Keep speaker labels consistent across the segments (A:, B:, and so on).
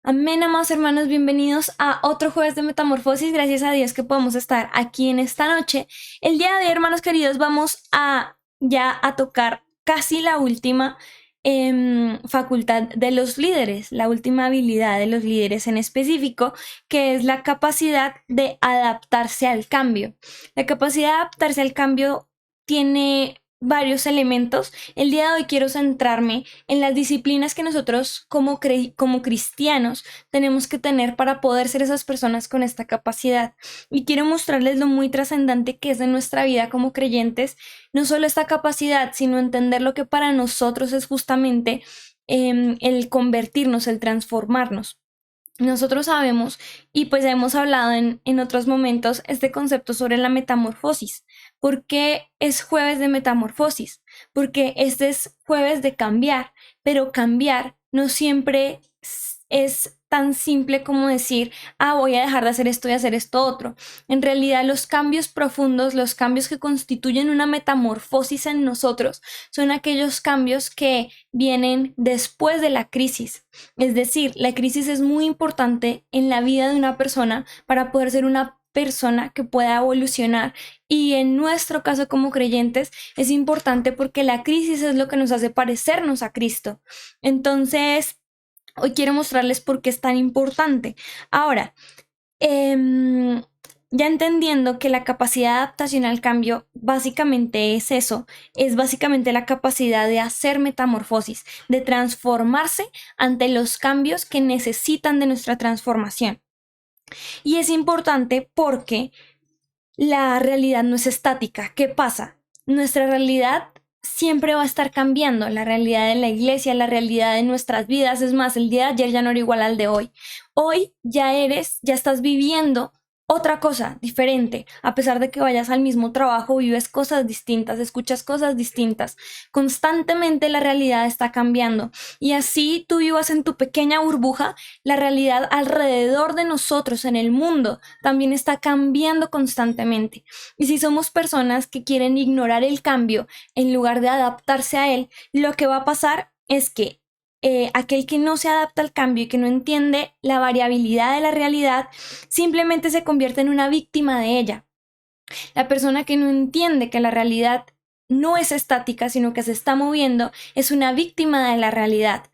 A: Amén, amados hermanos, bienvenidos a otro jueves de Metamorfosis. Gracias a Dios que podemos estar aquí en esta noche. El día de hoy, hermanos queridos, vamos a tocar casi la última facultad de los líderes, la última habilidad de los líderes en específico, que es la capacidad de adaptarse al cambio. La capacidad de adaptarse al cambio tiene varios elementos. El día de hoy quiero centrarme en las disciplinas que nosotros como cristianos tenemos que tener para poder ser esas personas con esta capacidad. Y quiero mostrarles lo muy trascendente que es de nuestra vida como creyentes, no solo esta capacidad, sino entender lo que para nosotros es justamente el convertirnos, el transformarnos. Nosotros sabemos, y pues hemos hablado en otros momentos, este concepto sobre la metamorfosis. ¿Por qué es jueves de metamorfosis? Porque este es jueves de cambiar, pero cambiar no siempre es tan simple como decir, voy a dejar de hacer esto y hacer esto otro. En realidad, los cambios profundos, los cambios que constituyen una metamorfosis en nosotros, son aquellos cambios que vienen después de la crisis. Es decir, la crisis es muy importante en la vida de una persona para poder ser una persona que pueda evolucionar, y en nuestro caso como creyentes es importante porque la crisis es lo que nos hace parecernos a Cristo. Entonces, hoy quiero mostrarles por qué es tan importante. Ahora, ya entendiendo que la capacidad de adaptación al cambio básicamente es eso, es básicamente la capacidad de hacer metamorfosis, de transformarse ante los cambios que necesitan de nuestra transformación. Y es importante porque la realidad no es estática. ¿Qué pasa? Nuestra realidad siempre va a estar cambiando, la realidad de la iglesia, la realidad de nuestras vidas. Es más, el día de ayer ya no era igual al de hoy. Hoy ya estás viviendo otra cosa diferente. A pesar de que vayas al mismo trabajo, vives cosas distintas, escuchas cosas distintas. Constantemente la realidad está cambiando. Y así tú vivas en tu pequeña burbuja, la realidad alrededor de nosotros en el mundo también está cambiando constantemente. Y si somos personas que quieren ignorar el cambio en lugar de adaptarse a él, lo que va a pasar es que aquel que no se adapta al cambio y que no entiende la variabilidad de la realidad, simplemente se convierte en una víctima de ella. La persona que no entiende que la realidad no es estática, sino que se está moviendo, es una víctima de la realidad.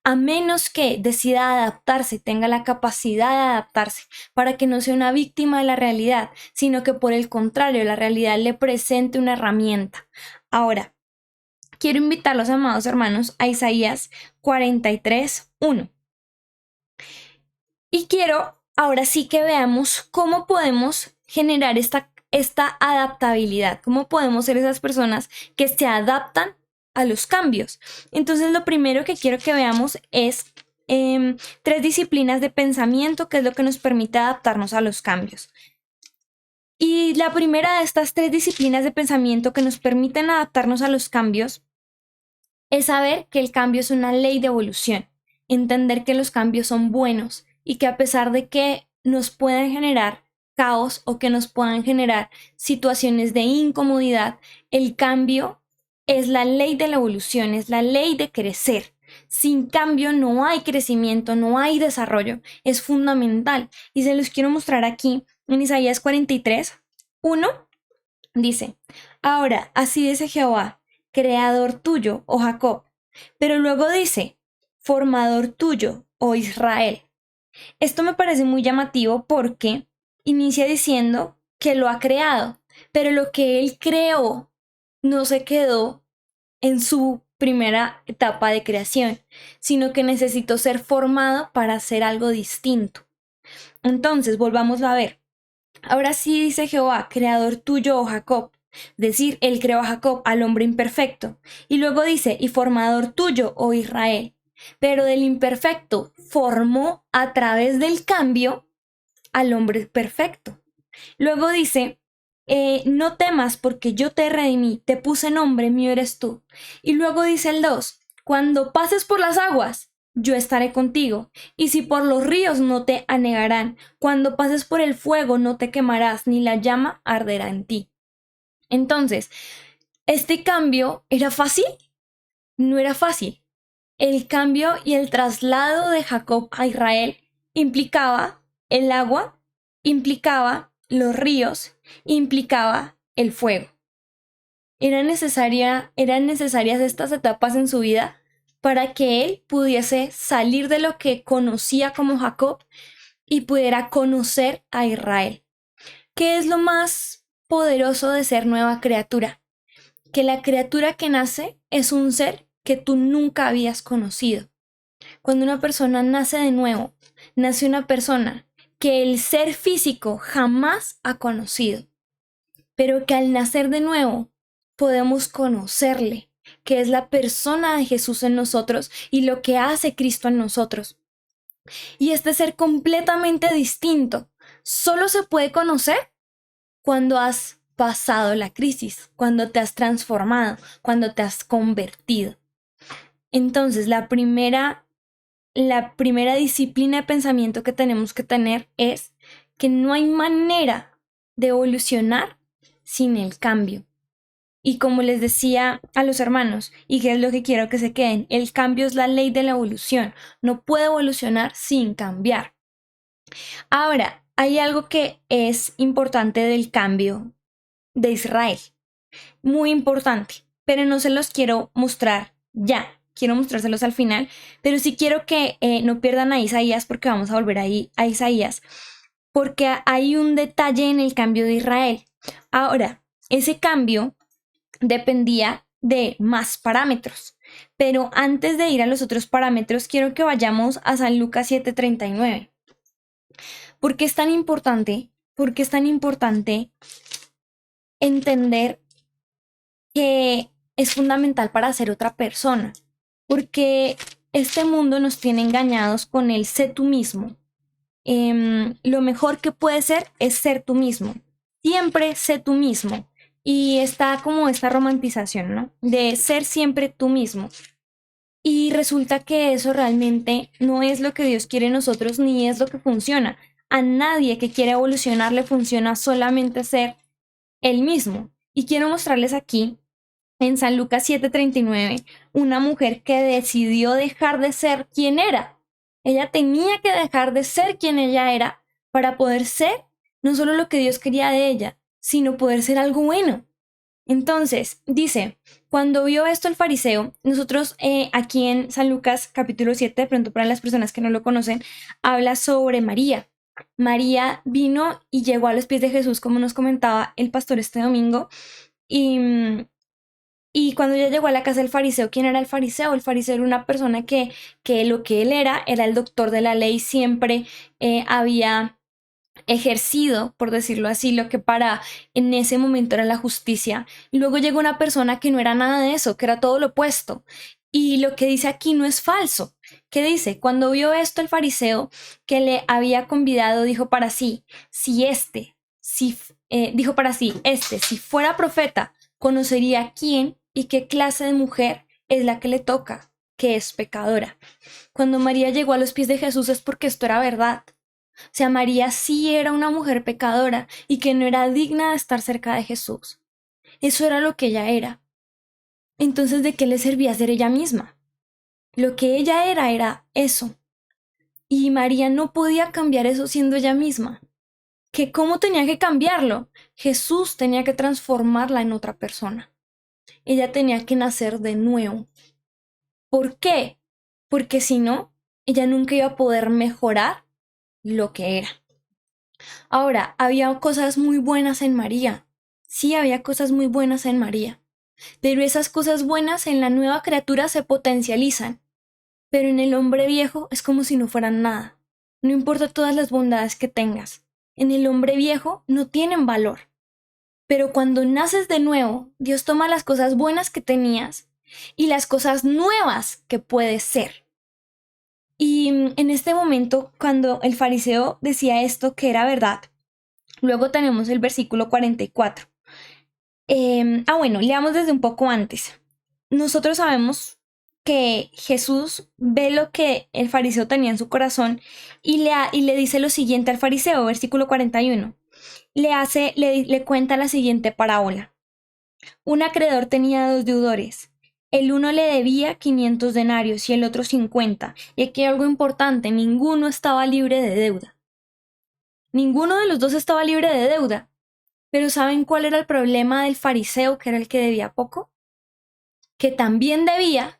A: A menos que decida adaptarse, tenga la capacidad de adaptarse, para que no sea una víctima de la realidad, sino que por el contrario, la realidad le presente una herramienta. Ahora, quiero invitar a los amados hermanos a Isaías 43:1. Y quiero ahora sí que veamos cómo podemos generar esta adaptabilidad, cómo podemos ser esas personas que se adaptan a los cambios. Entonces, lo primero que quiero que veamos es tres disciplinas de pensamiento, que es lo que nos permite adaptarnos a los cambios. Y la primera de estas tres disciplinas de pensamiento que nos permiten adaptarnos a los cambios es saber que el cambio es una ley de evolución, entender que los cambios son buenos y que a pesar de que nos pueden generar caos o que nos puedan generar situaciones de incomodidad, el cambio es la ley de la evolución, es la ley de crecer. Sin cambio no hay crecimiento, no hay desarrollo, es fundamental. Y se los quiero mostrar aquí en Isaías 43:1. Dice: ahora, así dice Jehová, creador tuyo, oh Jacob. Pero luego dice: formador tuyo, oh Israel. Esto me parece muy llamativo porque inicia diciendo que lo ha creado, pero lo que él creó no se quedó en su primera etapa de creación, sino que necesitó ser formado para hacer algo distinto. Entonces, volvamos a ver. Ahora sí dice Jehová, creador tuyo, oh Jacob. Es decir, él creó a Jacob, al hombre imperfecto. Y luego dice, y formador tuyo, oh Israel. Pero del imperfecto formó a través del cambio al hombre perfecto. Luego dice, no temas porque yo te redimí, te puse nombre, mío eres tú. Y luego dice el 2, cuando pases por las aguas, yo estaré contigo, y si por los ríos no te anegarán, cuando pases por el fuego no te quemarás, ni la llama arderá en ti. Entonces, ¿este cambio era fácil? No era fácil. El cambio y el traslado de Jacob a Israel implicaba el agua, implicaba los ríos, implicaba el fuego. Eran necesarias estas etapas en su vida para que él pudiese salir de lo que conocía como Jacob y pudiera conocer a Israel. ¿Qué es lo más poderoso de ser nueva criatura? Que la criatura que nace es un ser que tú nunca habías conocido. Cuando una persona nace de nuevo, nace una persona que el ser físico jamás ha conocido, pero que al nacer de nuevo podemos conocerle, que es la persona de Jesús en nosotros y lo que hace Cristo en nosotros. Y este ser completamente distinto solo se puede conocer cuando has pasado la crisis, cuando te has transformado, cuando te has convertido. Entonces, la primera disciplina de pensamiento que tenemos que tener es que no hay manera de evolucionar sin el cambio. Y como les decía a los hermanos, y que es lo que quiero que se queden, el cambio es la ley de la evolución. No puede evolucionar sin cambiar. Ahora, hay algo que es importante del cambio de Israel. Muy importante, pero no se los quiero mostrar ya. Quiero mostrárselos al final, pero sí quiero que no pierdan a Isaías porque vamos a volver ahí a Isaías, porque hay un detalle en el cambio de Israel. Ahora, ese cambio dependía de más parámetros, pero antes de ir a los otros parámetros, quiero que vayamos a San Lucas 7:39. ¿Por qué es tan importante? Porque es tan importante entender que es fundamental para ser otra persona, porque este mundo nos tiene engañados con el sé tú mismo. Lo mejor que puede ser es ser tú mismo. Siempre sé tú mismo. Y está como esta romantización, ¿no? De ser siempre tú mismo. Y resulta que eso realmente no es lo que Dios quiere en nosotros ni es lo que funciona. A nadie que quiera evolucionar le funciona solamente ser él mismo. Y quiero mostrarles aquí, en San Lucas 7:39, una mujer que decidió dejar de ser quien era. Ella tenía que dejar de ser quien ella era para poder ser no solo lo que Dios quería de ella, sino poder ser algo bueno. Entonces, dice, cuando vio esto el fariseo, nosotros aquí en San Lucas capítulo 7, de pronto para las personas que no lo conocen, habla sobre María. María vino y llegó a los pies de Jesús, como nos comentaba el pastor este domingo, y cuando ella llegó a la casa del fariseo, ¿quién era el fariseo? El fariseo era una persona que lo que él era el doctor de la ley, siempre había ejercido, por decirlo así, lo que para en ese momento era la justicia. Y luego llegó una persona que no era nada de eso, que era todo lo opuesto. Y lo que dice aquí no es falso. ¿Qué dice? Cuando vio esto el fariseo que le había convidado, dijo para sí, si fuera profeta, conocería quién y qué clase de mujer es la que le toca, que es pecadora. Cuando María llegó a los pies de Jesús es porque esto era verdad. O sea, María sí era una mujer pecadora y que no era digna de estar cerca de Jesús. Eso era lo que ella era. Entonces, ¿de qué le servía ser ella misma? Lo que ella era eso. Y María no podía cambiar eso siendo ella misma. ¿Cómo tenía que cambiarlo? Jesús tenía que transformarla en otra persona. Ella tenía que nacer de nuevo. ¿Por qué? Porque si no, ella nunca iba a poder mejorar lo que era. Ahora, había cosas muy buenas en María. Sí, había cosas muy buenas en María. Pero esas cosas buenas en la nueva criatura se potencializan. Pero en el hombre viejo es como si no fueran nada. No importa todas las bondades que tengas. En el hombre viejo no tienen valor. Pero cuando naces de nuevo, Dios toma las cosas buenas que tenías y las cosas nuevas que puedes ser. Y en este momento, cuando el fariseo decía esto, que era verdad, luego tenemos el versículo 44. Bueno, leamos desde un poco antes. Nosotros sabemos que Jesús ve lo que el fariseo tenía en su corazón y le dice lo siguiente al fariseo, versículo 41. Le cuenta la siguiente parábola. Un acreedor tenía 2 deudores. El uno le debía 500 denarios y el otro 50. Y aquí hay algo importante, ninguno estaba libre de deuda. Ninguno de los dos estaba libre de deuda. Pero ¿saben cuál era el problema del fariseo, que era el que debía poco? Que también debía,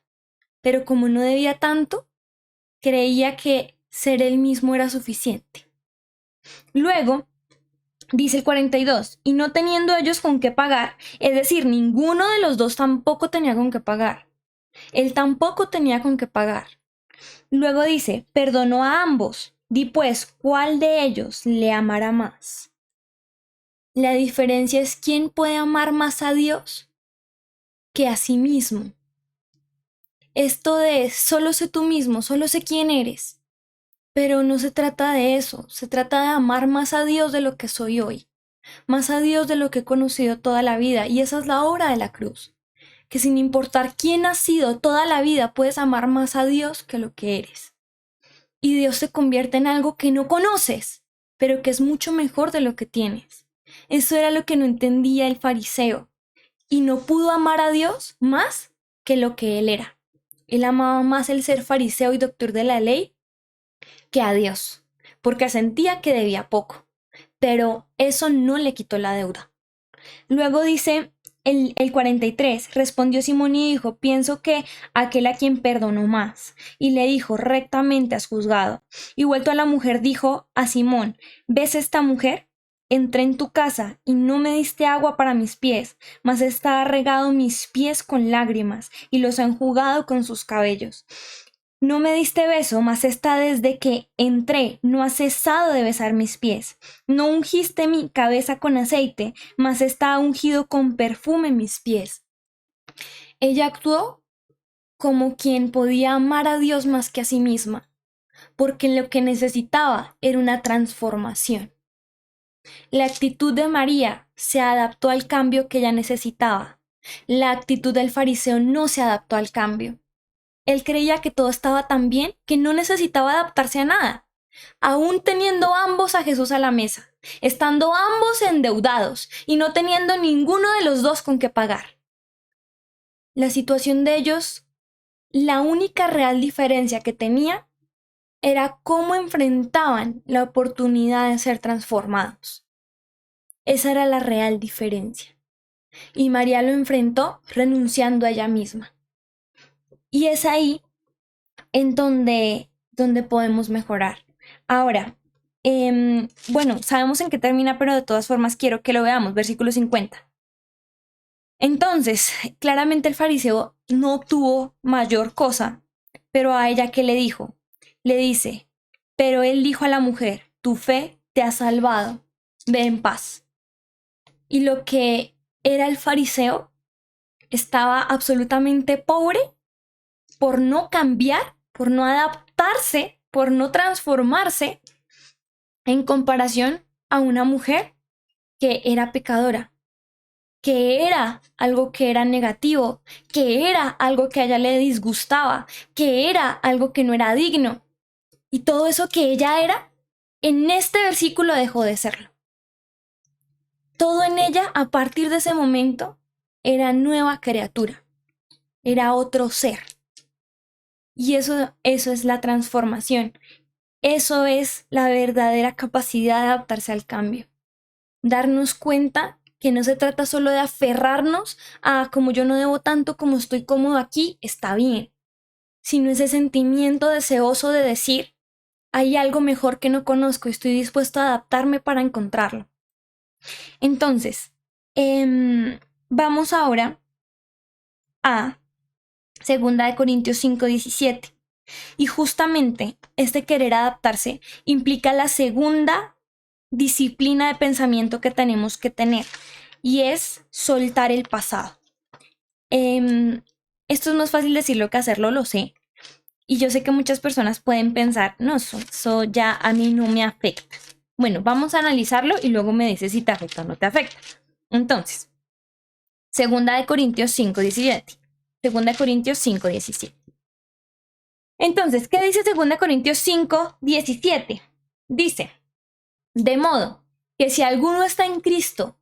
A: pero como no debía tanto, creía que ser él mismo era suficiente. Luego, dice el 42, y no teniendo ellos con qué pagar, es decir, ninguno de los dos tampoco tenía con qué pagar. Él tampoco tenía con qué pagar. Luego dice, perdonó a ambos. Di pues, ¿cuál de ellos le amará más? La diferencia es quién puede amar más a Dios que a sí mismo. Esto de solo sé tú mismo, solo sé quién eres. Pero no se trata de eso, se trata de amar más a Dios de lo que soy hoy, más a Dios de lo que he conocido toda la vida, y esa es la obra de la cruz, que sin importar quién has sido toda la vida, puedes amar más a Dios que lo que eres. Y Dios se convierte en algo que no conoces, pero que es mucho mejor de lo que tienes. Eso era lo que no entendía el fariseo, y no pudo amar a Dios más que lo que él era. Él amaba más el ser fariseo y doctor de la ley que a Dios, porque sentía que debía poco, pero eso no le quitó la deuda. Luego dice el 43, respondió Simón y dijo, pienso que aquel a quien perdonó más. Y le dijo, rectamente has juzgado. Y vuelto a la mujer dijo a Simón, ¿ves esta mujer? Entré en tu casa y no me diste agua para mis pies, mas ésta ha regado mis pies con lágrimas y los ha enjugado con sus cabellos. No me diste beso, mas esta desde que entré no ha cesado de besar mis pies. No ungiste mi cabeza con aceite, mas esta ha ungido con perfume mis pies. Ella actuó como quien podía amar a Dios más que a sí misma, porque lo que necesitaba era una transformación. La actitud de María se adaptó al cambio que ella necesitaba. La actitud del fariseo no se adaptó al cambio. Él creía que todo estaba tan bien que no necesitaba adaptarse a nada, aún teniendo ambos a Jesús a la mesa, estando ambos endeudados y no teniendo ninguno de los dos con qué pagar. La situación de ellos, la única real diferencia que tenía era cómo enfrentaban la oportunidad de ser transformados. Esa era la real diferencia. Y María lo enfrentó renunciando a ella misma. Y es ahí en donde podemos mejorar. Ahora, bueno, sabemos en qué termina, pero de todas formas quiero que lo veamos, versículo 50. Entonces, claramente el fariseo no obtuvo mayor cosa, pero a ella, ¿qué le dijo? Le dice, pero él dijo a la mujer, tu fe te ha salvado, ve en paz. Y lo que era el fariseo estaba absolutamente pobre por no cambiar, por no adaptarse, por no transformarse en comparación a una mujer que era pecadora, que era algo que era negativo, que era algo que a ella le disgustaba, que era algo que no era digno. Y todo eso que ella era, en este versículo dejó de serlo. Todo en ella, a partir de ese momento, era nueva criatura, era otro ser. Y eso es la transformación. Eso es la verdadera capacidad de adaptarse al cambio. Darnos cuenta que no se trata solo de aferrarnos a como yo no debo tanto, como estoy cómodo aquí, está bien. Sino ese sentimiento deseoso de decir, hay algo mejor que no conozco y estoy dispuesto a adaptarme para encontrarlo. Entonces, vamos ahora a 2 Corintios 5:17. Y justamente este querer adaptarse implica la segunda disciplina de pensamiento que tenemos que tener, y es soltar el pasado. Esto es más fácil decirlo que hacerlo, lo sé. Y yo sé que muchas personas pueden pensar, no, eso ya a mí no me afecta. Bueno, vamos a analizarlo y luego me dices si te afecta o no te afecta. Entonces, 2 Corintios 5:17. 2 Corintios 5:17. Entonces, ¿qué dice 2 Corintios 5:17? Dice, de modo que si alguno está en Cristo,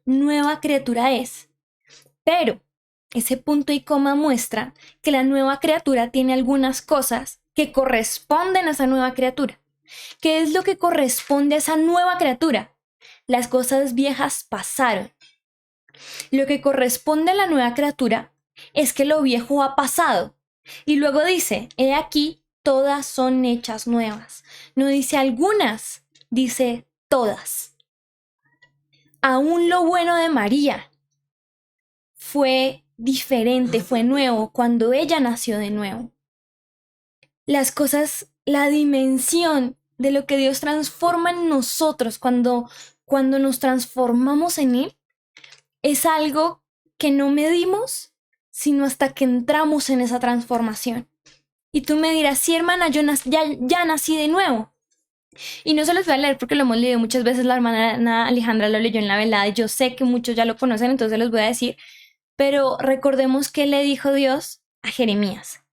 A: nueva criatura es. Pero ese punto y coma muestra que la nueva criatura tiene algunas cosas que corresponden a esa nueva criatura. ¿Qué es lo que corresponde a esa nueva criatura? Las cosas viejas pasaron. Lo que corresponde a la nueva criatura es que lo viejo ha pasado. Y luego dice, he aquí, todas son hechas nuevas. No dice algunas, dice todas. Aún lo bueno de María fue diferente, fue nuevo cuando ella nació de nuevo. Las cosas, la dimensión de lo que Dios transforma en nosotros cuando nos transformamos en Él, es algo que no medimos, sino hasta que entramos en esa transformación. Y tú me dirás, sí, hermana, yo ya nací de nuevo. Y no se los voy a leer porque lo hemos leído muchas veces, la hermana Alejandra lo leyó en la velada, y yo sé que muchos ya lo conocen, entonces los voy a decir. Pero recordemos que le dijo Dios a Jeremías,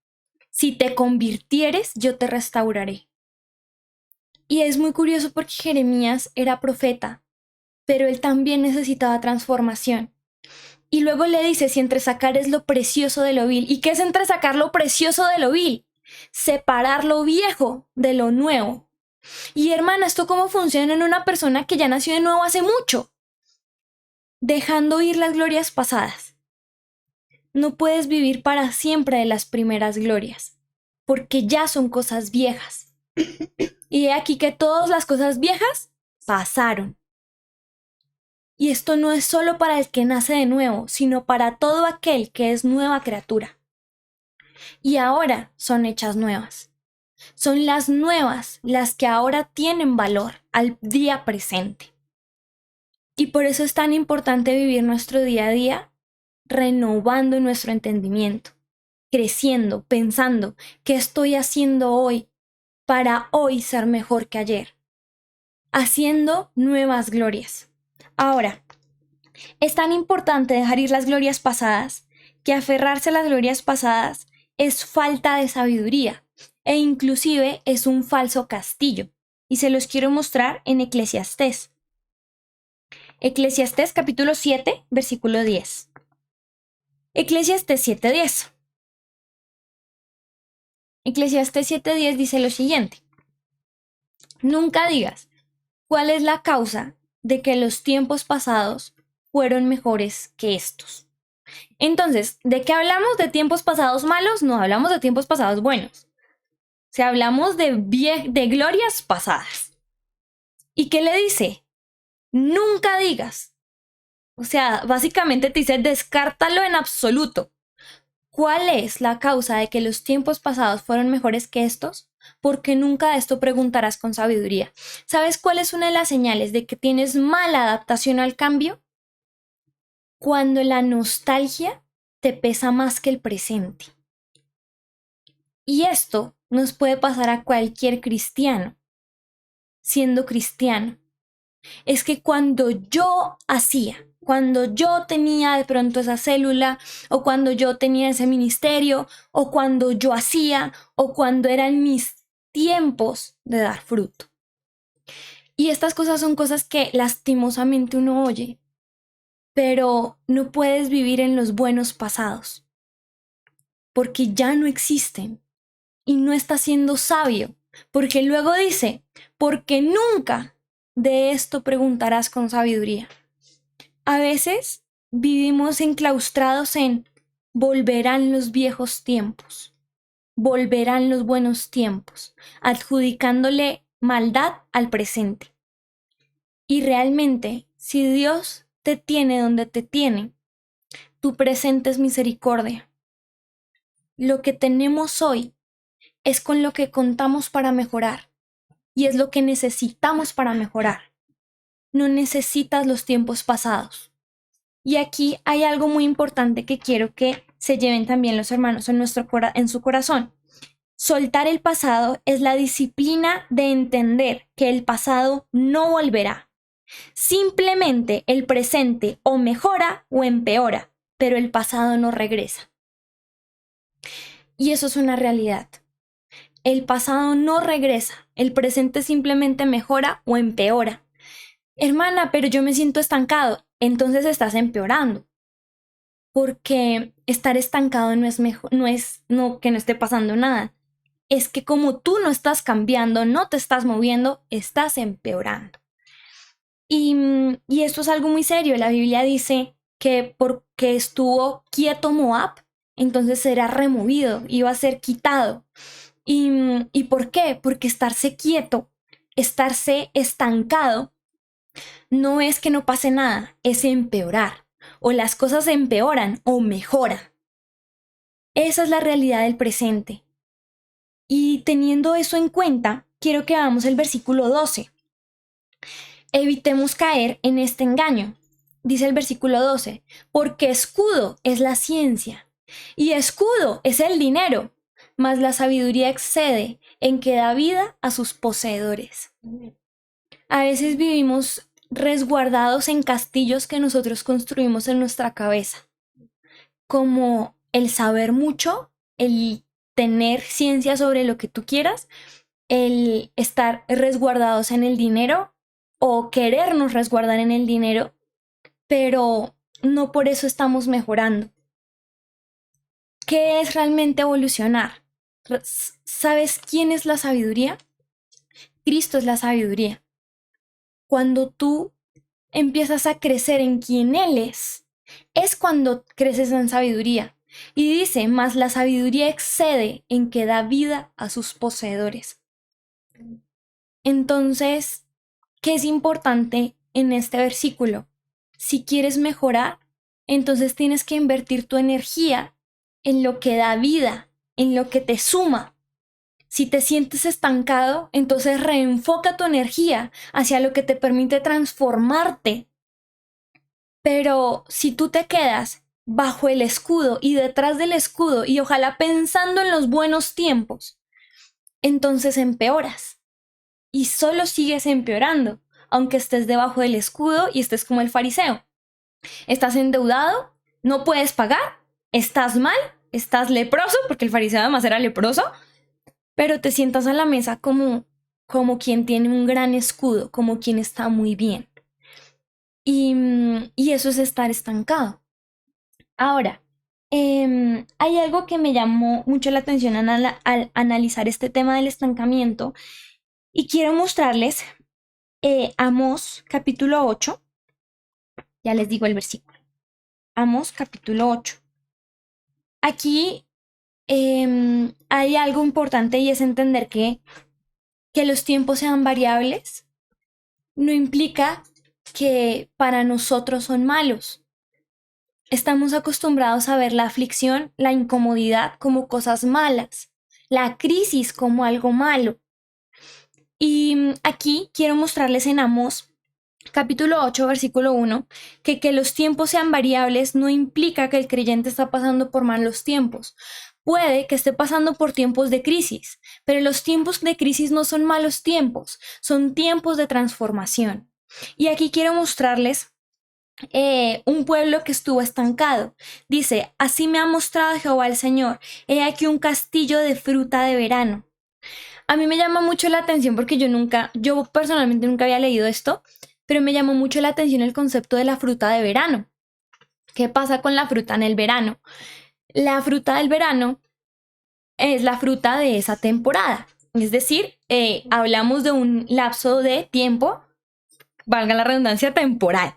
A: si te convirtieres, yo te restauraré. Y es muy curioso porque Jeremías era profeta, pero él también necesitaba transformación. Y luego le dice, si entresacares lo precioso de lo vil. ¿Y qué es entresacar lo precioso de lo vil? Separar lo viejo de lo nuevo. Y hermana, ¿esto cómo funciona en una persona que ya nació de nuevo hace mucho? Dejando ir las glorias pasadas. No puedes vivir para siempre de las primeras glorias, porque ya son cosas viejas. Y he aquí que todas las cosas viejas pasaron. Y esto no es solo para el que nace de nuevo, sino para todo aquel que es nueva criatura. Y ahora son hechas nuevas. Son las nuevas las que ahora tienen valor al día presente. Y por eso es tan importante vivir nuestro día a día renovando nuestro entendimiento, creciendo, pensando qué estoy haciendo hoy para hoy ser mejor que ayer, haciendo nuevas glorias. Ahora, es tan importante dejar ir las glorias pasadas que aferrarse a las glorias pasadas es falta de sabiduría e inclusive es un falso castillo. Y se los quiero mostrar en Eclesiastés. Eclesiastés capítulo 7, versículo 10. Eclesiastés 7:10. Eclesiastés 7:10 dice lo siguiente. Nunca digas, ¿cuál es la causa de que los tiempos pasados fueron mejores que estos? Entonces, ¿de qué hablamos? ¿De tiempos pasados malos? No, hablamos de tiempos pasados buenos. O sea, hablamos de glorias pasadas. ¿Y qué le dice? Nunca digas. O sea, básicamente te dice, descártalo en absoluto. ¿Cuál es la causa de que los tiempos pasados fueron mejores que estos? Porque nunca de esto preguntarás con sabiduría. ¿Sabes cuál es una de las señales de que tienes mala adaptación al cambio? Cuando la nostalgia te pesa más que el presente. Y esto nos puede pasar a cualquier cristiano, siendo cristiano. Es que cuando yo tenía de pronto esa célula, o cuando yo tenía ese ministerio, o cuando yo hacía, o cuando eran mis tiempos de dar fruto. Y estas cosas son cosas que lastimosamente uno oye, pero no puedes vivir en los buenos pasados, porque ya no existen, y no estás siendo sabio, porque luego dice, porque nunca de esto preguntarás con sabiduría. A veces vivimos enclaustrados en volverán los viejos tiempos, volverán los buenos tiempos, adjudicándole maldad al presente. Y realmente, si Dios te tiene donde te tiene, tu presente es misericordia. Lo que tenemos hoy es con lo que contamos para mejorar y es lo que necesitamos para mejorar. No necesitas los tiempos pasados. Y aquí hay algo muy importante que quiero que se lleven también los hermanos en su corazón. Soltar el pasado es la disciplina de entender que el pasado no volverá. Simplemente el presente o mejora o empeora, pero el pasado no regresa. Y eso es una realidad. El pasado no regresa, el presente simplemente mejora o empeora. Hermana, pero yo me siento estancado. Entonces estás empeorando. porque estar estancado no es mejor, no que no esté pasando nada. Es que como tú no estás cambiando, no te estás moviendo, estás empeorando. Y esto es algo muy serio. La Biblia dice que porque estuvo quieto Moab, entonces será removido, iba a ser quitado. ¿Y por qué? Porque estarse quieto, estarse estancado, no es que no pase nada, es empeorar. O las cosas empeoran o mejoran. Esa es la realidad del presente. Y teniendo eso en cuenta, quiero que hagamos el versículo 12. Evitemos caer en este engaño. Dice el versículo 12, porque escudo es la ciencia y escudo es el dinero, mas la sabiduría excede en que da vida a sus poseedores. A veces vivimos resguardados en castillos que nosotros construimos en nuestra cabeza, como el saber mucho, el tener ciencia sobre lo que tú quieras, el estar resguardados en el dinero o querernos resguardar en el dinero, pero no por eso estamos mejorando. ¿Qué es realmente evolucionar? ¿Sabes quién es la sabiduría? Cristo es la sabiduría. Cuando tú empiezas a crecer en quién Él es cuando creces en sabiduría. Y dice, mas la sabiduría excede en que da vida a sus poseedores. Entonces, ¿qué es importante en este versículo? Si quieres mejorar, entonces tienes que invertir tu energía en lo que da vida, en lo que te suma. Si te sientes estancado, entonces reenfoca tu energía hacia lo que te permite transformarte. Pero si tú te quedas bajo el escudo y detrás del escudo y ojalá pensando en los buenos tiempos, entonces empeoras y solo sigues empeorando, aunque estés debajo del escudo y estés como el fariseo. Estás endeudado, no puedes pagar, estás mal, estás leproso, porque el fariseo además era leproso, pero te sientas a la mesa como quien tiene un gran escudo, como quien está muy bien. Y eso es estar estancado. Ahora, hay algo que me llamó mucho la atención al analizar este tema del estancamiento y quiero mostrarles Amós capítulo 8. Ya les digo el versículo. Amós capítulo 8. Aquí hay algo importante y es entender que los tiempos sean variables no implica que para nosotros son malos. Estamos acostumbrados a ver la aflicción, la incomodidad como cosas malas, la crisis como algo malo. Y aquí quiero mostrarles en Amós capítulo 8, versículo 1, que los tiempos sean variables no implica que el creyente está pasando por malos tiempos. Puede que esté pasando por tiempos de crisis, pero los tiempos de crisis no son malos tiempos, son tiempos de transformación. Y aquí quiero mostrarles un pueblo que estuvo estancado. Dice, así me ha mostrado Jehová el Señor, he aquí un castillo de fruta de verano. A mí me llama mucho la atención porque yo personalmente nunca había leído esto, pero me llamó mucho la atención el concepto de la fruta de verano. ¿Qué pasa con la fruta en el verano? La fruta del verano es la fruta de esa temporada. Es decir, hablamos de un lapso de tiempo, valga la redundancia, temporal.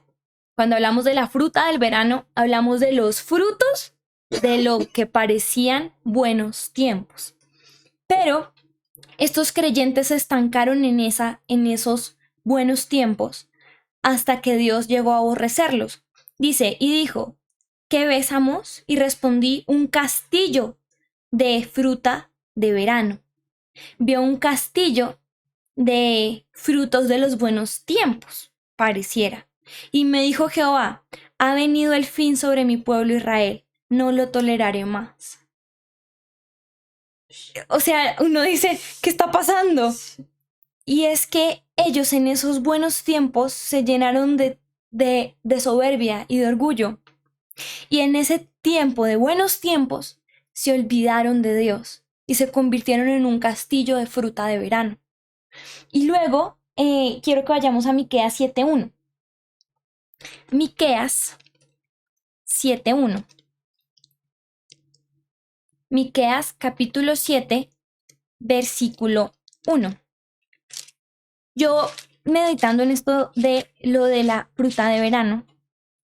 A: Cuando hablamos de la fruta del verano, hablamos de los frutos de lo que parecían buenos tiempos. Pero estos creyentes se estancaron en esos buenos tiempos hasta que Dios llegó a aborrecerlos. Dice, y dijo, ¿qué ves, Amós? Y respondí, un castillo de fruta de verano. Vio un castillo de frutos de los buenos tiempos, pareciera. Y me dijo Jehová, ha venido el fin sobre mi pueblo Israel, no lo toleraré más. O sea, uno dice, ¿qué está pasando? Y es que ellos en esos buenos tiempos se llenaron de soberbia y de orgullo. Y en ese tiempo de buenos tiempos se olvidaron de Dios y se convirtieron en un castillo de fruta de verano. Y luego quiero que vayamos a Miqueas 7:1. Miqueas 7:1. Miqueas capítulo 7, versículo 1. Yo meditando en esto de lo de la fruta de verano,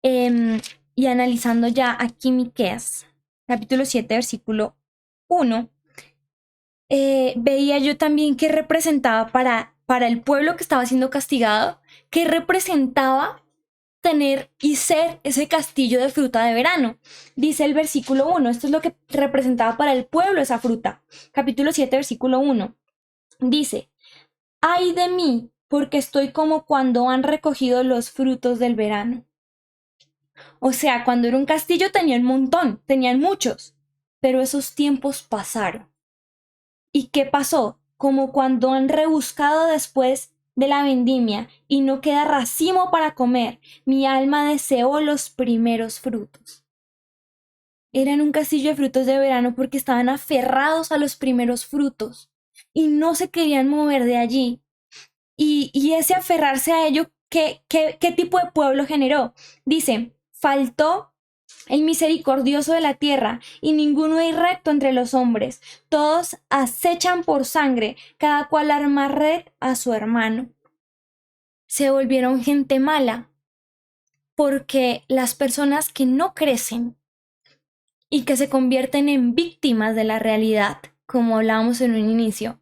A: y analizando ya aquí Miqueas capítulo 7, versículo 1, veía yo también que representaba para el pueblo que estaba siendo castigado, que representaba tener y ser ese castillo de fruta de verano. Dice el versículo 1, esto es lo que representaba para el pueblo esa fruta. Capítulo 7, versículo 1. Dice, ay de mí, porque estoy como cuando han recogido los frutos del verano. O sea, cuando era un castillo tenían un montón, tenían muchos, pero esos tiempos pasaron. ¿Y qué pasó? Como cuando han rebuscado después de la vendimia y no queda racimo para comer, mi alma deseó los primeros frutos. Eran un castillo de frutos de verano porque estaban aferrados a los primeros frutos y no se querían mover de allí. Y ese aferrarse a ello, ¿qué tipo de pueblo generó? Dice, faltó el misericordioso de la tierra, y ninguno hay recto entre los hombres. Todos acechan por sangre, cada cual arma red a su hermano. Se volvieron gente mala, porque las personas que no crecen y que se convierten en víctimas de la realidad, como hablábamos en un inicio,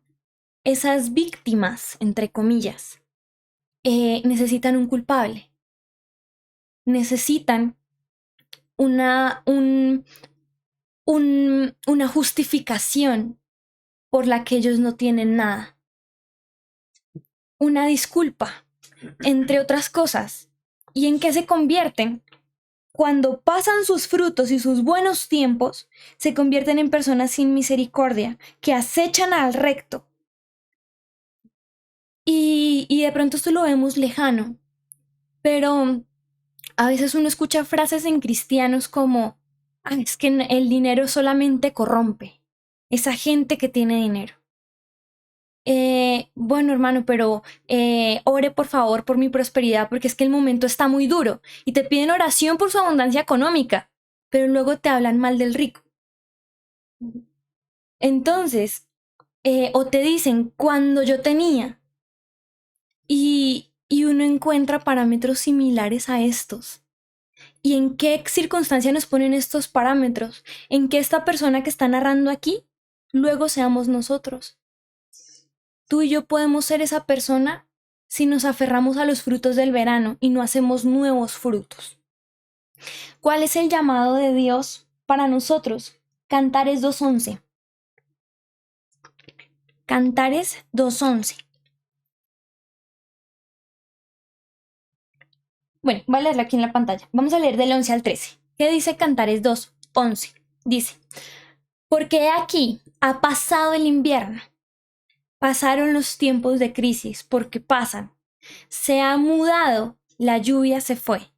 A: esas víctimas, entre comillas, necesitan un culpable, necesitan una justificación por la que ellos no tienen nada. Una disculpa, entre otras cosas. ¿Y en qué se convierten? Cuando pasan sus frutos y sus buenos tiempos, se convierten en personas sin misericordia, que acechan al recto. Y de pronto esto lo vemos lejano, pero a veces uno escucha frases en cristianos como, es que el dinero solamente corrompe. Esa gente que tiene dinero. Bueno, hermano, pero ore por favor por mi prosperidad porque es que el momento está muy duro y te piden oración por su abundancia económica, pero luego te hablan mal del rico. Entonces, o te dicen cuando yo tenía y uno encuentra parámetros similares a estos. ¿Y en qué circunstancia nos ponen estos parámetros? En que esta persona que está narrando aquí, luego seamos nosotros. Tú y yo podemos ser esa persona si nos aferramos a los frutos del verano y no hacemos nuevos frutos. ¿Cuál es el llamado de Dios para nosotros? Cantares 2:11. Cantares 2:11. Bueno, voy a leerlo aquí en la pantalla. Vamos a leer del 11 al 13. ¿Qué dice Cantares 2:11? Dice, porque aquí ha pasado el invierno. Pasaron los tiempos de crisis, porque pasan. Se ha mudado, la lluvia se fue.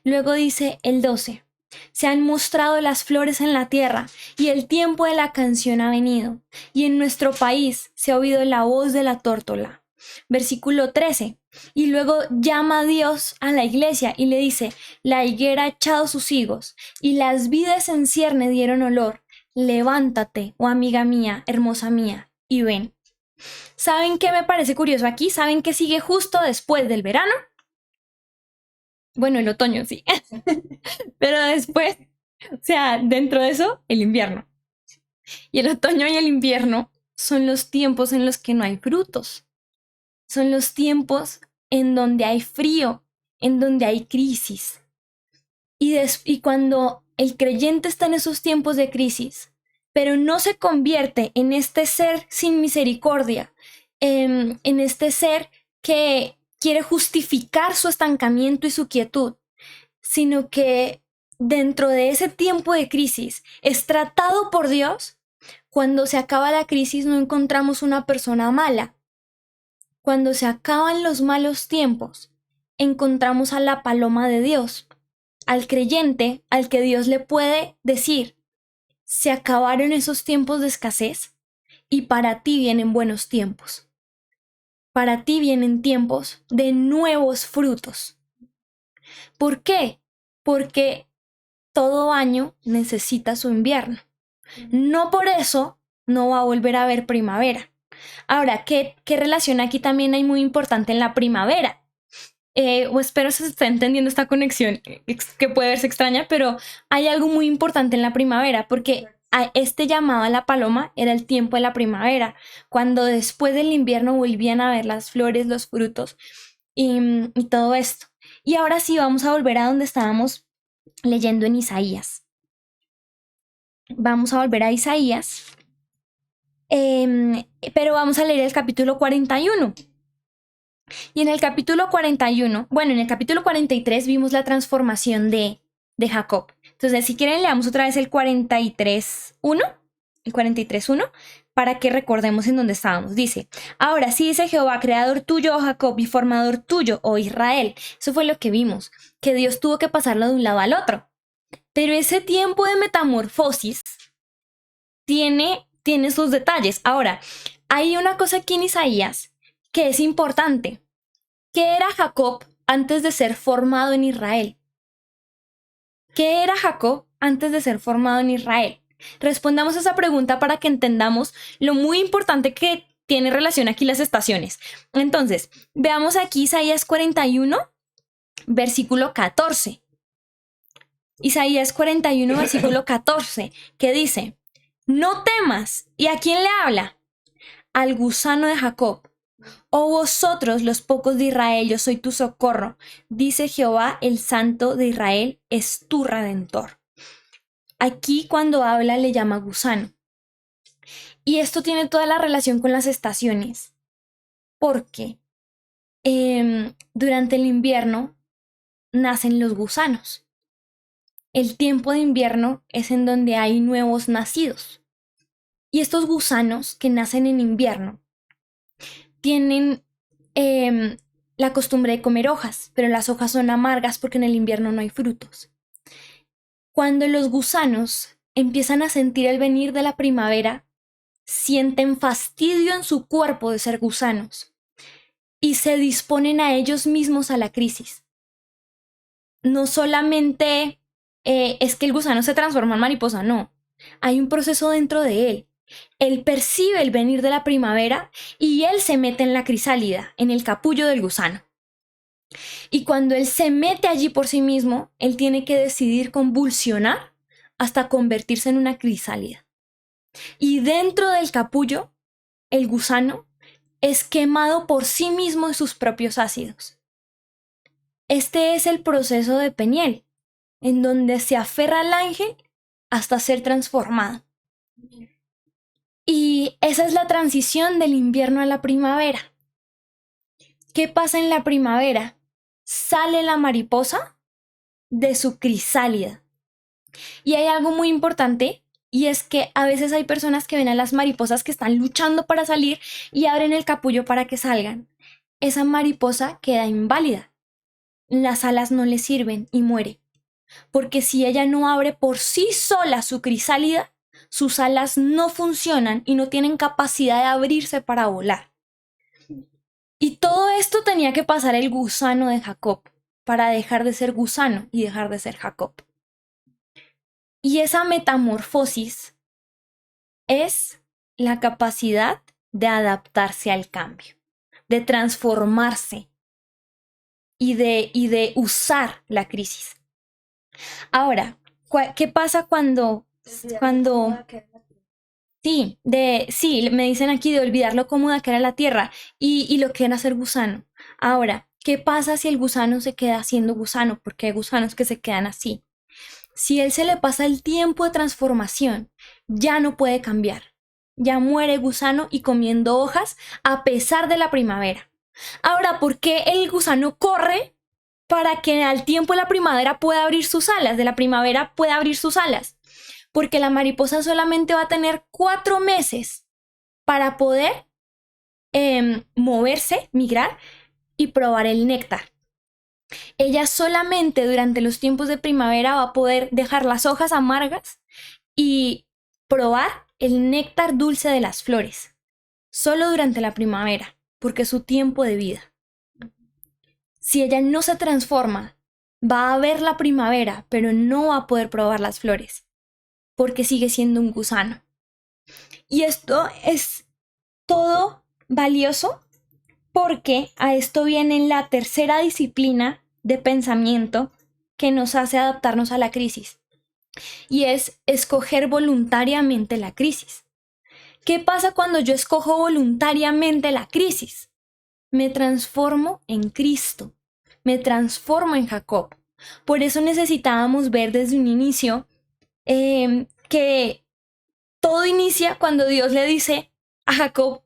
A: Luego dice el 12, se han mostrado las flores en la tierra y el tiempo de la canción ha venido. Y en nuestro país se ha oído la voz de la tórtola. Versículo 13. Y luego llama a Dios a la iglesia y le dice, la higuera ha echado sus higos y las vides en cierne dieron olor. Levántate, oh amiga mía, hermosa mía, y ven. ¿Saben qué me parece curioso aquí? ¿Saben qué sigue justo después del verano? Bueno, el otoño, sí. Pero después, o sea, dentro de eso, el invierno. Y el otoño y el invierno son los tiempos en los que no hay frutos. Son los tiempos en donde hay frío, en donde hay crisis. Y cuando el creyente está en esos tiempos de crisis, pero no se convierte en este ser sin misericordia, en este ser que quiere justificar su estancamiento y su quietud, sino que dentro de ese tiempo de crisis es tratado por Dios. Cuando se acaba la crisis no encontramos una persona mala. Cuando se acaban los malos tiempos, encontramos a la paloma de Dios, al creyente al que Dios le puede decir, se acabaron esos tiempos de escasez y para ti vienen buenos tiempos. Para ti vienen tiempos de nuevos frutos. ¿Por qué? Porque todo año necesita su invierno. No por eso no va a volver a haber primavera. Ahora, ¿qué relación aquí también hay muy importante en la primavera? O espero se esté entendiendo esta conexión que puede verse extraña, pero hay algo muy importante en la primavera, porque este llamado a la paloma era el tiempo de la primavera, cuando después del invierno volvían a ver las flores, los frutos y todo esto. Y ahora sí vamos a volver a donde estábamos leyendo en Isaías. Vamos a volver a Isaías, pero vamos a leer el capítulo 41. Y en el capítulo 41, bueno, en el capítulo 43 vimos la transformación de Jacob. Entonces, si quieren, leamos otra vez el 43.1, el 43.1, para que recordemos en dónde estábamos. Dice, ahora sí dice Jehová, creador tuyo, oh Jacob, y formador tuyo, oh Israel. Eso fue lo que vimos, que Dios tuvo que pasarlo de un lado al otro. Pero ese tiempo de metamorfosis tiene sus detalles. Ahora, hay una cosa aquí en Isaías que es importante. ¿Qué era Jacob antes de ser formado en Israel? ¿Qué era Jacob antes de ser formado en Israel? Respondamos esa pregunta para que entendamos lo muy importante que tiene relación aquí las estaciones. Entonces, veamos aquí Isaías 41, versículo 14. Isaías 41, versículo 14, que dice, no temas. ¿Y a quién le habla? Al gusano de Jacob. Oh vosotros los pocos de Israel, yo soy tu socorro. Dice Jehová, el Santo de Israel, es tu redentor. Aquí cuando habla le llama gusano. Y esto tiene toda la relación con las estaciones. Porque durante el invierno nacen los gusanos. El tiempo de invierno es en donde hay nuevos nacidos. Y estos gusanos que nacen en invierno tienen la costumbre de comer hojas, pero las hojas son amargas porque en el invierno no hay frutos. Cuando los gusanos empiezan a sentir el venir de la primavera, sienten fastidio en su cuerpo de ser gusanos y se disponen a ellos mismos a la crisis. No solamente es que el gusano se transforma en mariposa, no. Hay un proceso dentro de él. Él percibe el venir de la primavera y él se mete en la crisálida, en el capullo del gusano. Y cuando él se mete allí por sí mismo, él tiene que decidir convulsionar hasta convertirse en una crisálida. Y dentro del capullo, el gusano es quemado por sí mismo en sus propios ácidos. Este es el proceso de Peniel, en donde se aferra al ángel hasta ser transformado. Y esa es la transición del invierno a la primavera. ¿Qué pasa en la primavera? Sale la mariposa de su crisálida. Y hay algo muy importante, y es que a veces hay personas que ven a las mariposas que están luchando para salir y abren el capullo para que salgan. Esa mariposa queda inválida. Las alas no le sirven y muere. Porque si ella no abre por sí sola su crisálida, sus alas no funcionan y no tienen capacidad de abrirse para volar. Y todo esto tenía que pasar el gusano de Jacob para dejar de ser gusano y dejar de ser Jacob. Y esa metamorfosis es la capacidad de adaptarse al cambio, de transformarse y de usar la crisis. Ahora, ¿qué pasa cuando sí, me dicen aquí de olvidar lo cómoda que era la tierra y lo que era ser gusano? Ahora, ¿qué pasa si el gusano se queda siendo gusano? Porque hay gusanos que se quedan así. Si él se le pasa el tiempo de transformación, ya no puede cambiar. Ya muere gusano y comiendo hojas a pesar de la primavera. Ahora, ¿por qué el gusano corre para que al tiempo de la primavera pueda abrir sus alas? De la primavera pueda abrir sus alas. Porque la mariposa solamente va a tener 4 meses para poder moverse, migrar y probar el néctar. Ella solamente durante los tiempos de primavera va a poder dejar las hojas amargas y probar el néctar dulce de las flores. Solo durante la primavera, porque es su tiempo de vida. Si ella no se transforma, va a ver la primavera, pero no va a poder probar las flores. porque sigue siendo un gusano. Y esto es todo valioso porque a esto viene la tercera disciplina de pensamiento que nos hace adaptarnos a la crisis, y es escoger voluntariamente la crisis. ¿Qué pasa cuando yo escojo voluntariamente la crisis? Me transformo en Cristo, me transformo en Jacob. Por eso necesitábamos ver desde un inicio que todo inicia cuando Dios le dice a Jacob: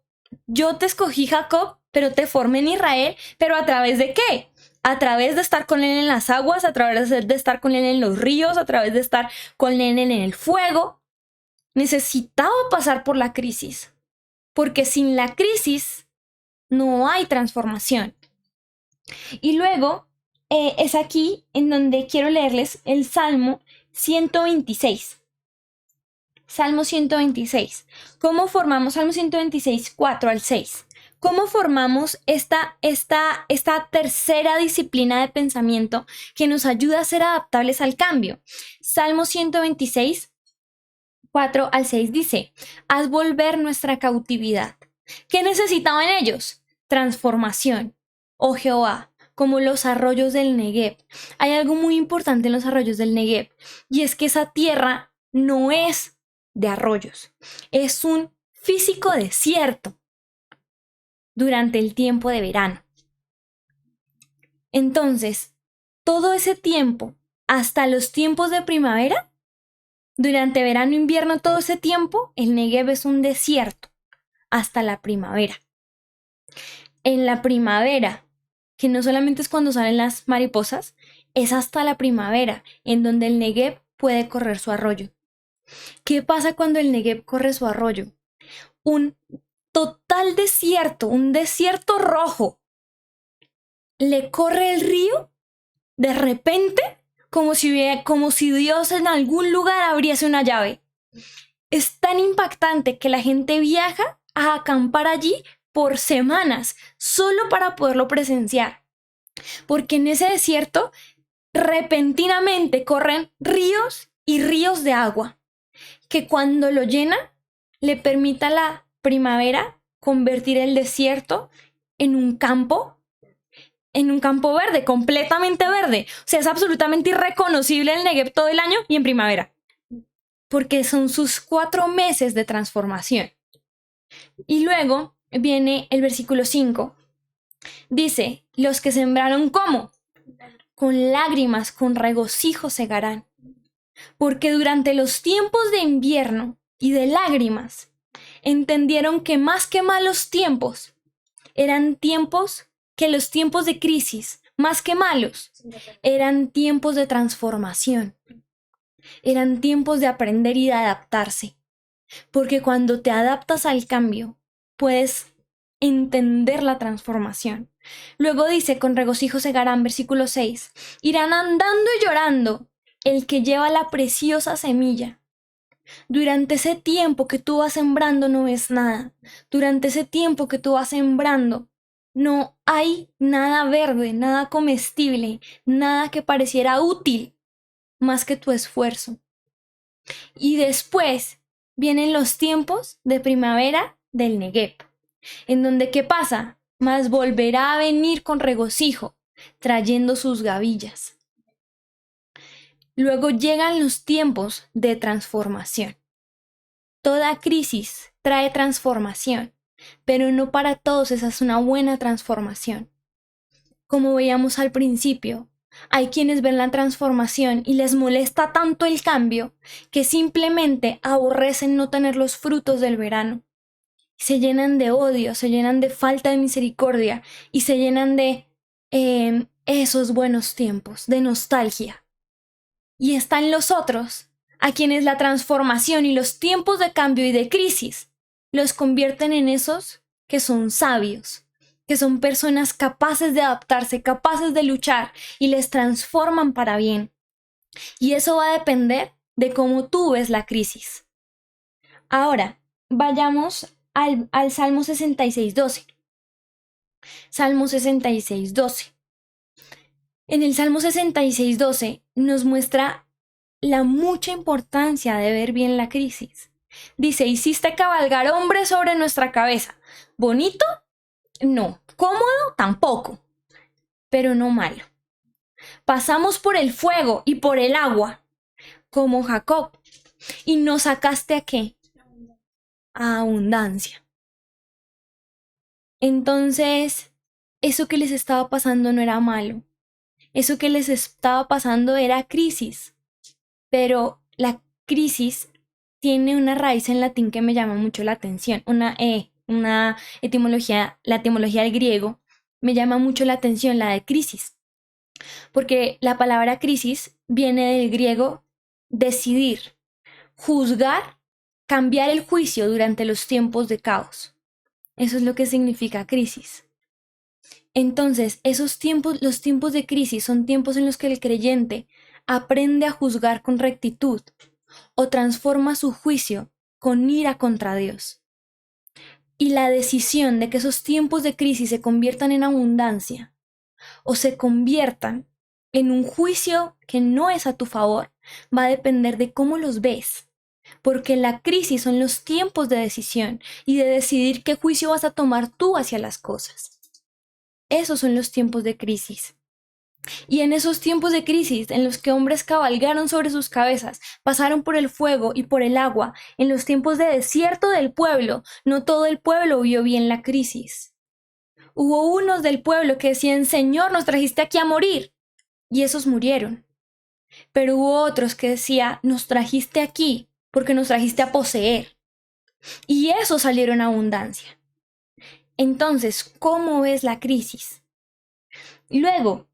A: yo te escogí, Jacob, pero te formé en Israel. ¿Pero a través de qué? A través de estar con él en las aguas, a través de estar con él en los ríos, a través de estar con él en el fuego. Necesitaba pasar por la crisis, porque sin la crisis no hay transformación. Y luego es aquí en donde quiero leerles el Salmo 126. Salmo 126. ¿Cómo formamos Salmo 126, 4 al 6? ¿Cómo formamos esta tercera disciplina de pensamiento que nos ayuda a ser adaptables al cambio? Salmo 126, 4 al 6 dice: haz volver nuestra cautividad. ¿Qué necesitaban ellos? Transformación, oh Jehová, como los arroyos del Negev. Hay algo muy importante en los arroyos del Negev, y es que esa tierra no es de arroyos, es un físico desierto durante el tiempo de verano. Entonces, todo ese tiempo, hasta los tiempos de primavera, durante verano e invierno, todo ese tiempo, el Negev es un desierto hasta la primavera. En la primavera, que no solamente es cuando salen las mariposas, es hasta la primavera, en donde el Negev puede correr su arroyo. ¿Qué pasa cuando el Negev corre su arroyo? Un total desierto, un desierto rojo. Le corre el río de repente, como si Dios en algún lugar abriese una llave. Es tan impactante que la gente viaja a acampar allí por semanas solo para poderlo presenciar. Porque en ese desierto repentinamente corren ríos y ríos de agua, que cuando lo llenan le permite a la primavera convertir el desierto en un campo verde, completamente verde. O sea, es absolutamente irreconocible el Negev todo el año y en primavera, porque son sus 4 meses de transformación. Y luego viene el versículo 5. Dice: los que sembraron, ¿cómo? Con lágrimas, con regocijo segarán. Porque durante los tiempos de invierno y de lágrimas, entendieron que más que malos tiempos, eran tiempos que los tiempos de crisis, más que malos, eran tiempos de transformación. Eran tiempos de aprender y de adaptarse. Porque cuando te adaptas al cambio, puedes entender la transformación. Luego dice: con regocijo segarán, versículo 6, irán andando y llorando el que lleva la preciosa semilla. Durante ese tiempo que tú vas sembrando no ves nada. Durante ese tiempo que tú vas sembrando no hay nada verde, nada comestible, nada que pareciera útil más que tu esfuerzo. Y después vienen los tiempos de primavera del Negev, en donde ¿qué pasa? Mas volverá a venir con regocijo, trayendo sus gavillas. Luego llegan los tiempos de transformación. Toda crisis trae transformación, pero no para todos esa es una buena transformación. Como veíamos al principio, hay quienes ven la transformación y les molesta tanto el cambio que simplemente aborrecen no tener los frutos del verano. Se llenan de odio, se llenan de falta de misericordia y se llenan de esos buenos tiempos, de nostalgia. Y están los otros, a quienes la transformación y los tiempos de cambio y de crisis los convierten en esos que son sabios, que son personas capaces de adaptarse, capaces de luchar y les transforman para bien. Y eso va a depender de cómo tú ves la crisis. Ahora, vayamos al Salmo 66:12. Salmo 66:12. En el Salmo 66:12 nos muestra la mucha importancia de ver bien la crisis. Dice, hiciste cabalgar hombres sobre nuestra cabeza. ¿Bonito? No. ¿Cómodo? Tampoco. Pero no malo. Pasamos por el fuego y por el agua, como Jacob. ¿Y nos sacaste a qué? A abundancia. Entonces, eso que les estaba pasando no era malo. Eso que les estaba pasando era crisis. Pero la crisis tiene una raíz en latín que me llama mucho la atención. Una etimología, la etimología del griego me llama mucho la atención, la de crisis. Porque la palabra crisis viene del griego decidir, juzgar, cambiar el juicio durante los tiempos de caos. Eso es lo que significa crisis. Entonces, esos tiempos, los tiempos de crisis son tiempos en los que el creyente aprende a juzgar con rectitud o transforma su juicio con ira contra Dios. Y la decisión de que esos tiempos de crisis se conviertan en abundancia o se conviertan en un juicio que no es a tu favor va a depender de cómo los ves. Porque la crisis son los tiempos de decisión y de decidir qué juicio vas a tomar tú hacia las cosas. Esos son los tiempos de crisis. Y en esos tiempos de crisis, en los que hombres cabalgaron sobre sus cabezas, pasaron por el fuego y por el agua, en los tiempos de desierto del pueblo, no todo el pueblo vio bien la crisis. Hubo unos del pueblo que decían, Señor, nos trajiste aquí a morir, y esos murieron. Pero hubo otros que decían, nos trajiste aquí porque nos trajiste a poseer, y esos salieron a abundancia. Entonces, ¿cómo ves la crisis? Luego,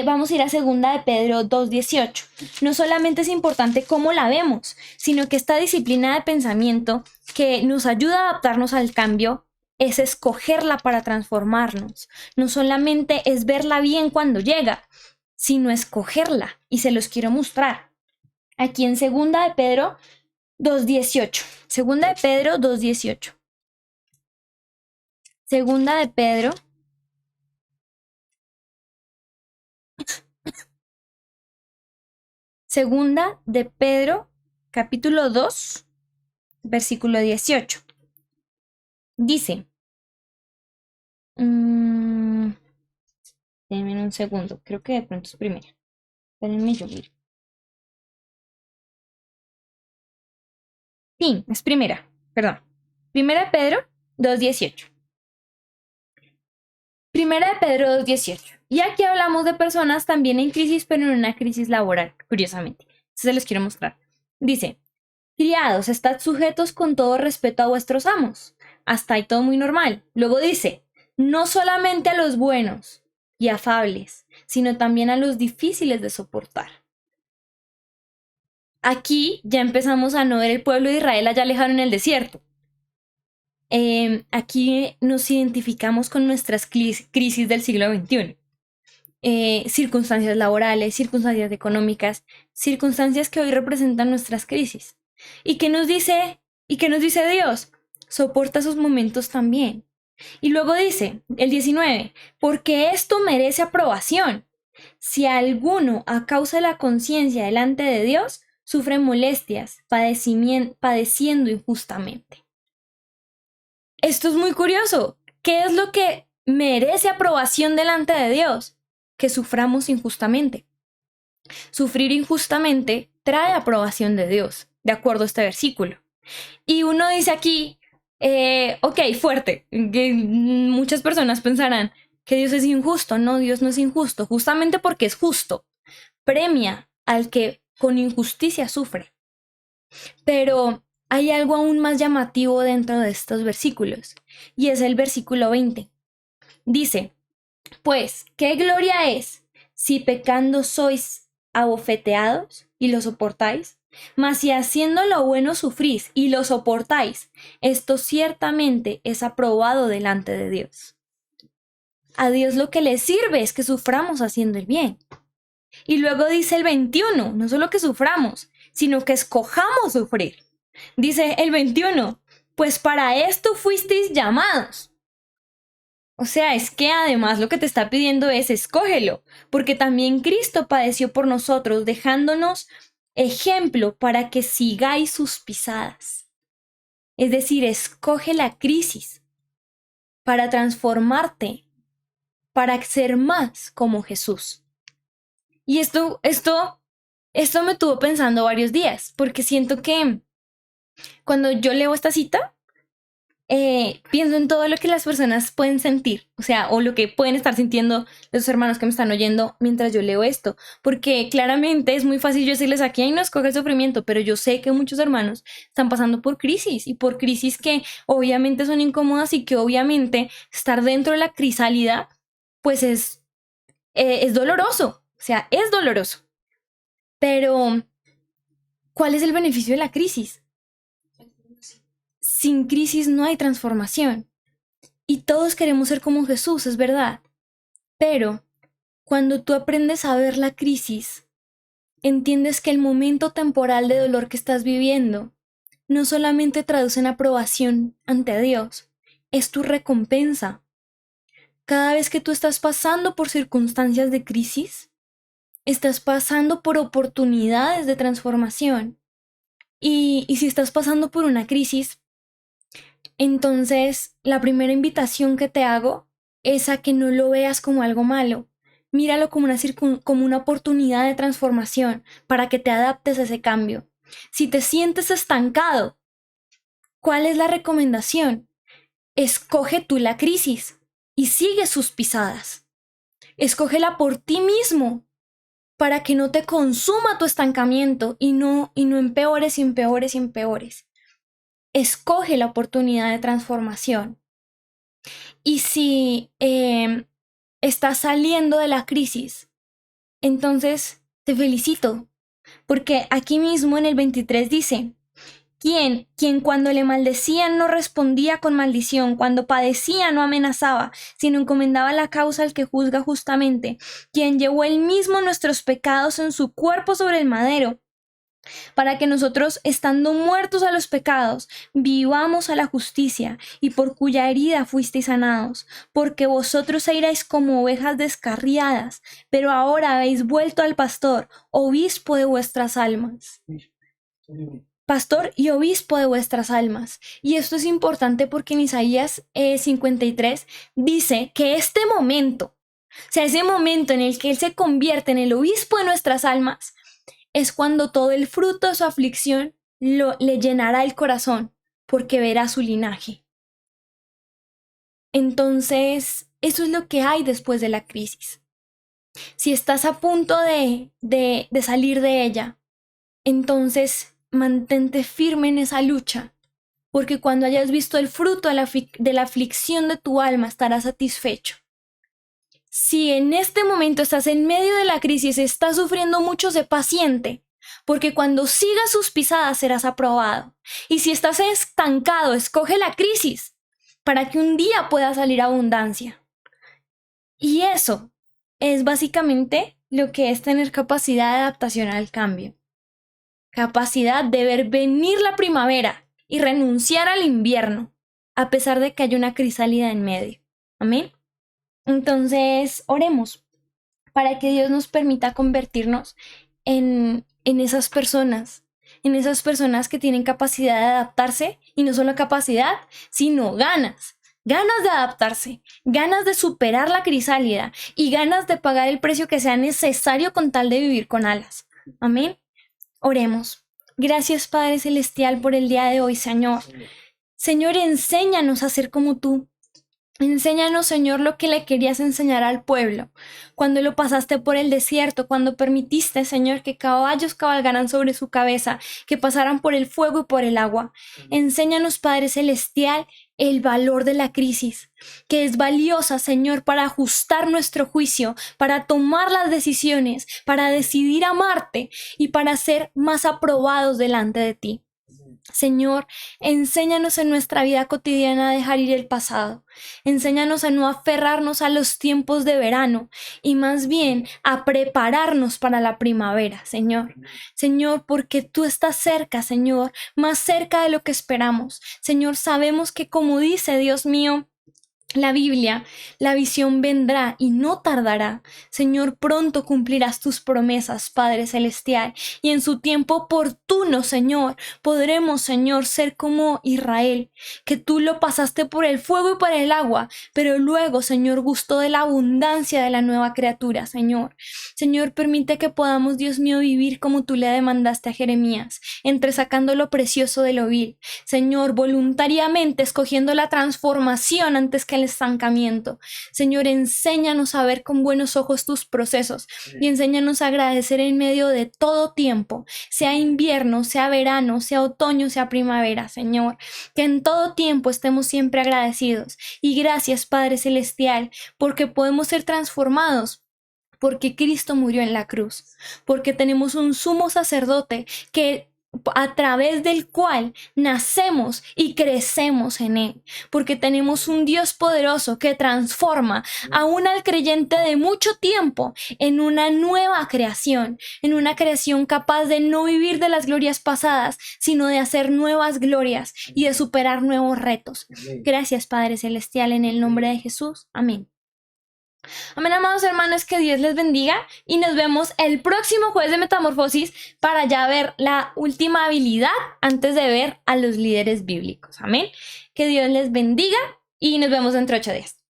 A: vamos a ir a 2 de Pedro 2:18. No solamente es importante cómo la vemos, sino que esta disciplina de pensamiento que nos ayuda a adaptarnos al cambio es escogerla para transformarnos. No solamente es verla bien cuando llega, sino escogerla. Y se los quiero mostrar. Aquí en 2 de Pedro 2:18. 2 de Pedro 2:18. 2 de Pedro 2 de Pedro, capítulo 2, versículo 18. Dice, denme un segundo, creo que de pronto es primera. Espérenme yo miro. Sí, es primera, perdón. 1 de Pedro 2:18. 1 de Pedro 2:18. Y aquí hablamos de personas también en crisis, pero en una crisis laboral, curiosamente. Se los quiero mostrar. Dice, criados, estad sujetos con todo respeto a vuestros amos. Hasta ahí todo muy normal. Luego dice, no solamente a los buenos y afables, sino también a los difíciles de soportar. Aquí ya empezamos a no ver el pueblo de Israel allá lejano en el desierto. Aquí nos identificamos con nuestras crisis del siglo XXI. Circunstancias laborales, circunstancias económicas, circunstancias que hoy representan nuestras crisis. ¿Y qué nos dice Dios? Soporta esos momentos también. Y luego dice, el 19, porque esto merece aprobación. Si alguno, a causa de la conciencia delante de Dios, sufre molestias, padeciendo injustamente. Esto es muy curioso. ¿Qué es lo que merece aprobación delante de Dios? Que suframos injustamente. Sufrir injustamente trae aprobación de Dios, de acuerdo a este versículo. Y uno dice aquí, ok, fuerte, que muchas personas pensarán que Dios es injusto. No, Dios no es injusto, justamente porque es justo. Premia al que con injusticia sufre. Pero hay algo aún más llamativo dentro de estos versículos, y es el versículo 20. Dice, pues, ¿qué gloria es si pecando sois abofeteados y lo soportáis? Mas si haciendo lo bueno sufrís y lo soportáis, esto ciertamente es aprobado delante de Dios. A Dios lo que le sirve es que suframos haciendo el bien. Y luego dice el 21, no solo que suframos, sino que escojamos sufrir. Dice el 21, pues para esto fuisteis llamados. O sea, es que además lo que te está pidiendo es escógelo, porque también Cristo padeció por nosotros, dejándonos ejemplo para que sigáis sus pisadas. Es decir, escoge la crisis para transformarte, para ser más como Jesús. Y esto me tuvo pensando varios días, porque siento que cuando yo leo esta cita, pienso en todo lo que las personas pueden sentir, o sea, o lo que pueden estar sintiendo los hermanos que me están oyendo mientras yo leo esto, porque claramente es muy fácil yo decirles aquí, ay, no escoge el sufrimiento, pero yo sé que muchos hermanos están pasando por crisis, y por crisis que obviamente son incómodas y que obviamente estar dentro de la crisálida, pues es doloroso, o sea, es doloroso. Pero, ¿cuál es el beneficio de la crisis? Sin crisis no hay transformación. Y todos queremos ser como Jesús, es verdad. Pero cuando tú aprendes a ver la crisis, entiendes que el momento temporal de dolor que estás viviendo no solamente traduce en aprobación ante Dios, es tu recompensa. Cada vez que tú estás pasando por circunstancias de crisis, estás pasando por oportunidades de transformación. Y si estás pasando por una crisis, entonces la primera invitación que te hago es a que no lo veas como algo malo. Míralo como una oportunidad de transformación para que te adaptes a ese cambio. Si te sientes estancado, ¿cuál es la recomendación? Escoge tú la crisis y sigue sus pisadas. Escógela por ti mismo para que no te consuma tu estancamiento y no empeores y empeores y empeores. Escoge la oportunidad de transformación. Y si estás saliendo de la crisis, entonces te felicito, porque aquí mismo en el 23 dice, quien cuando le maldecían no respondía con maldición, cuando padecía no amenazaba, sino encomendaba la causa al que juzga justamente, quien llevó él mismo nuestros pecados en su cuerpo sobre el madero, para que nosotros, estando muertos a los pecados, vivamos a la justicia, y por cuya herida fuisteis sanados, porque vosotros erais como ovejas descarriadas, pero ahora habéis vuelto al pastor, obispo de vuestras almas. Pastor y obispo de vuestras almas. Y esto es importante porque en Isaías 53 dice que este momento, o sea, ese momento en el que Él se convierte en el obispo de nuestras almas, es cuando todo el fruto de su aflicción le llenará el corazón, porque verá su linaje. Entonces, eso es lo que hay después de la crisis. Si estás a punto de salir de ella, entonces mantente firme en esa lucha, porque cuando hayas visto el fruto de la aflicción de tu alma, estarás satisfecho. Si en este momento estás en medio de la crisis, estás sufriendo mucho, sé paciente, porque cuando sigas sus pisadas serás aprobado. Y si estás estancado, escoge la crisis para que un día pueda salir abundancia. Y eso es básicamente lo que es tener capacidad de adaptación al cambio. Capacidad de ver venir la primavera y renunciar al invierno, a pesar de que haya una crisálida en medio. Amén. Entonces, oremos para que Dios nos permita convertirnos en esas personas que tienen capacidad de adaptarse, y no solo capacidad, sino ganas de adaptarse, ganas de superar la crisálida y ganas de pagar el precio que sea necesario con tal de vivir con alas. Amén. Oremos. Gracias, Padre Celestial, por el día de hoy, Señor. Señor, enséñanos a ser como tú. Enséñanos, Señor, lo que le querías enseñar al pueblo, cuando lo pasaste por el desierto, cuando permitiste, Señor, que caballos cabalgaran sobre su cabeza, que pasaran por el fuego y por el agua. Enséñanos, Padre Celestial, el valor de la crisis, que es valiosa, Señor, para ajustar nuestro juicio, para tomar las decisiones, para decidir amarte y para ser más aprobados delante de ti. Señor, enséñanos en nuestra vida cotidiana a dejar ir el pasado. Enséñanos a no aferrarnos a los tiempos de verano y más bien a prepararnos para la primavera, Señor. Señor, porque tú estás cerca, Señor, más cerca de lo que esperamos. Señor, sabemos que como dice Dios mío, la Biblia, la visión vendrá y no tardará. Señor, pronto cumplirás tus promesas, Padre Celestial, y en su tiempo oportuno, Señor, podremos, Señor, ser como Israel, que tú lo pasaste por el fuego y por el agua, pero luego, Señor, gustó de la abundancia de la nueva criatura, Señor. Señor, permite que podamos, Dios mío, vivir como tú le demandaste a Jeremías, entresacando lo precioso de lo vil. Señor, voluntariamente escogiendo la transformación antes que el estancamiento. Señor, enséñanos a ver con buenos ojos tus procesos y enséñanos a agradecer en medio de todo tiempo, sea invierno, sea verano, sea otoño, sea primavera, Señor, que en todo tiempo estemos siempre agradecidos. Y gracias, Padre Celestial, porque podemos ser transformados, porque Cristo murió en la cruz, porque tenemos un sumo sacerdote que a través del cual nacemos y crecemos en él, porque tenemos un Dios poderoso que transforma aún al creyente de mucho tiempo en una nueva creación, en una creación capaz de no vivir de las glorias pasadas, sino de hacer nuevas glorias y de superar nuevos retos. Gracias, Padre Celestial, en el nombre de Jesús. Amén. Amén, amados hermanos, que Dios les bendiga y nos vemos el próximo jueves de Metamorfosis para ya ver la última habilidad antes de ver a los líderes bíblicos. Amén. Que Dios les bendiga y nos vemos dentro de 8 días.